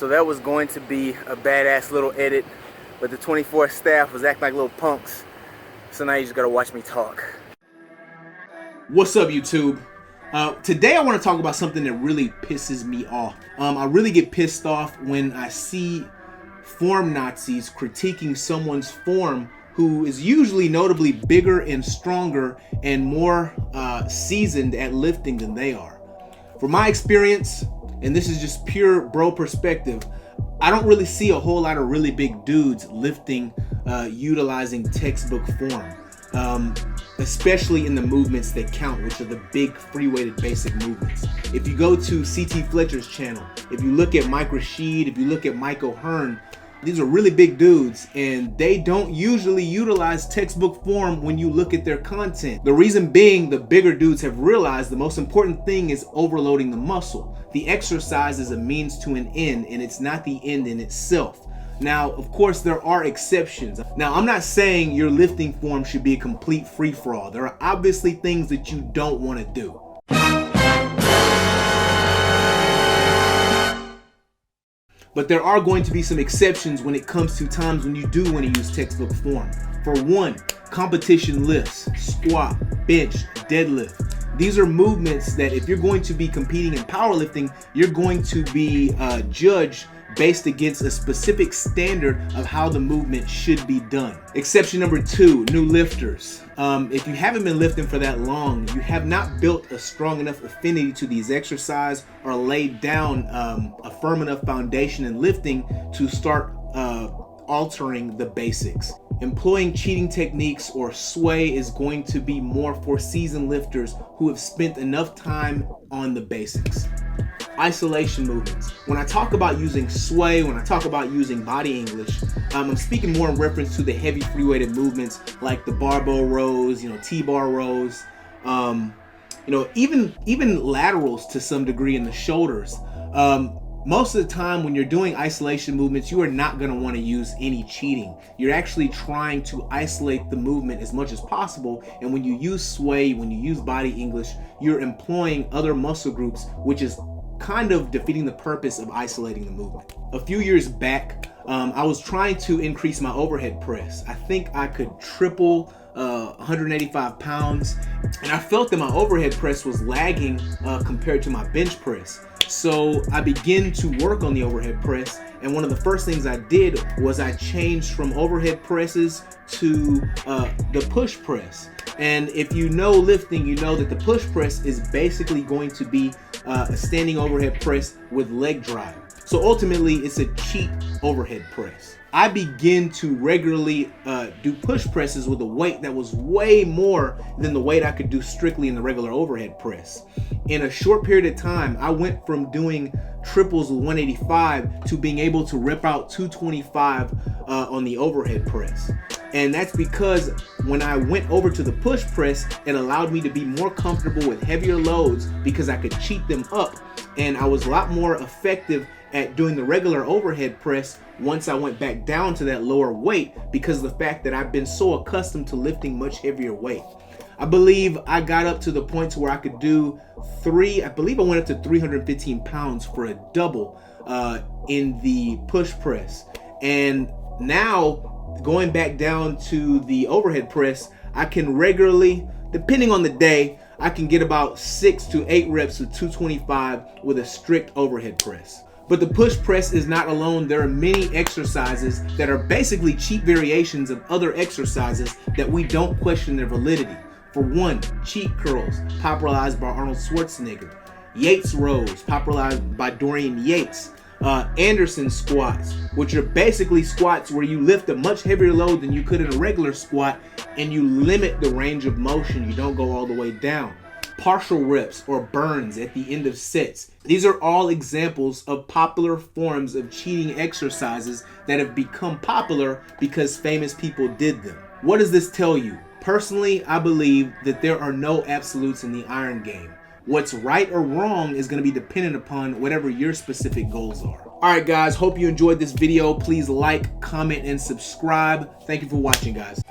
So that was going to be a badass little edit, but the 24 staff was acting like little punks. So now you just gotta watch me talk. What's up, YouTube? Today I want to talk about something that really pisses me off. I really get pissed off when I see form Nazis critiquing someone's form who is usually notably bigger and stronger and more seasoned at lifting than they are. From my experience, and this is just pure bro perspective, I don't really see a whole lot of really big dudes lifting utilizing textbook form, especially in the movements that count, which are the big free-weighted basic movements. If you go to CT Fletcher's channel, if you look at Mike Rashid, if you look at Mike O'Hearn, these are really big dudes, and they don't usually utilize textbook form when you look at their content. The reason being, the bigger dudes have realized the most important thing is overloading the muscle. The exercise is a means to an end, and it's not the end in itself. Now, of course, there are exceptions. Now, I'm not saying your lifting form should be a complete free-for-all. There are obviously things that you don't want to do. But there are going to be some exceptions when it comes to times when you do want to use textbook form. For one, competition lifts, squat, bench, deadlift. These are movements that if you're going to be competing in powerlifting, you're going to be judged based against a specific standard of how the movement should be done. Exception number two, new lifters. If you haven't been lifting for that long, you have not built a strong enough affinity to these exercises or laid down a firm enough foundation in lifting to start altering the basics. Employing cheating techniques or sway is going to be more for seasoned lifters who have spent enough time on the basics. Isolation movements. When I talk about using sway, when I talk about using body English, I'm speaking more in reference to the heavy free-weighted movements like the barbell rows, T-bar rows, even laterals to some degree in the shoulders. Most of the time when you're doing isolation movements, you are not going to want to use any cheating. You're actually trying to isolate the movement as much as possible, and when you use sway, when you use body English, you're employing other muscle groups, which is kind of defeating the purpose of isolating the movement. A few years back, I was trying to increase my overhead press. I think I could triple 185 pounds, and I felt that my overhead press was lagging compared to my bench press. So I began to work on the overhead press, and one of the first things I did was I changed from overhead presses to the push press. And if you know lifting, you know that the push press is basically going to be a standing overhead press with leg drive. So ultimately, it's a cheat overhead press. I begin to regularly do push presses with a weight that was way more than the weight I could do strictly in the regular overhead press. In a short period of time, I went from doing triples with 185 to being able to rip out 225 on the overhead press. And that's because when I went over to the push press, it allowed me to be more comfortable with heavier loads because I could cheat them up, and I was a lot more effective at doing the regular overhead press once I went back down to that lower weight because of the fact that I've been so accustomed to lifting much heavier weight. I believe I got up to the point to where I could do I went up to 315 pounds for a double in the push press. And now going back down to the overhead press, I can regularly, depending on the day, I can get about 6 to 8 reps of 225 with a strict overhead press. But the push press is not alone. There are many exercises that are basically cheap variations of other exercises that we don't question their validity. For one, cheat curls, popularized by Arnold Schwarzenegger. Yates rows, popularized by Dorian Yates. Anderson squats, which are basically squats where you lift a much heavier load than you could in a regular squat, and you limit the range of motion. You don't go all the way down. Partial reps or burns at the end of sets. These are all examples of popular forms of cheating exercises that have become popular because famous people did them. What does this tell you? Personally, I believe that there are no absolutes in the iron game. What's right or wrong is going to be dependent upon whatever your specific goals are. All right, guys, hope you enjoyed this video. Please like, comment, and subscribe. Thank you for watching, guys.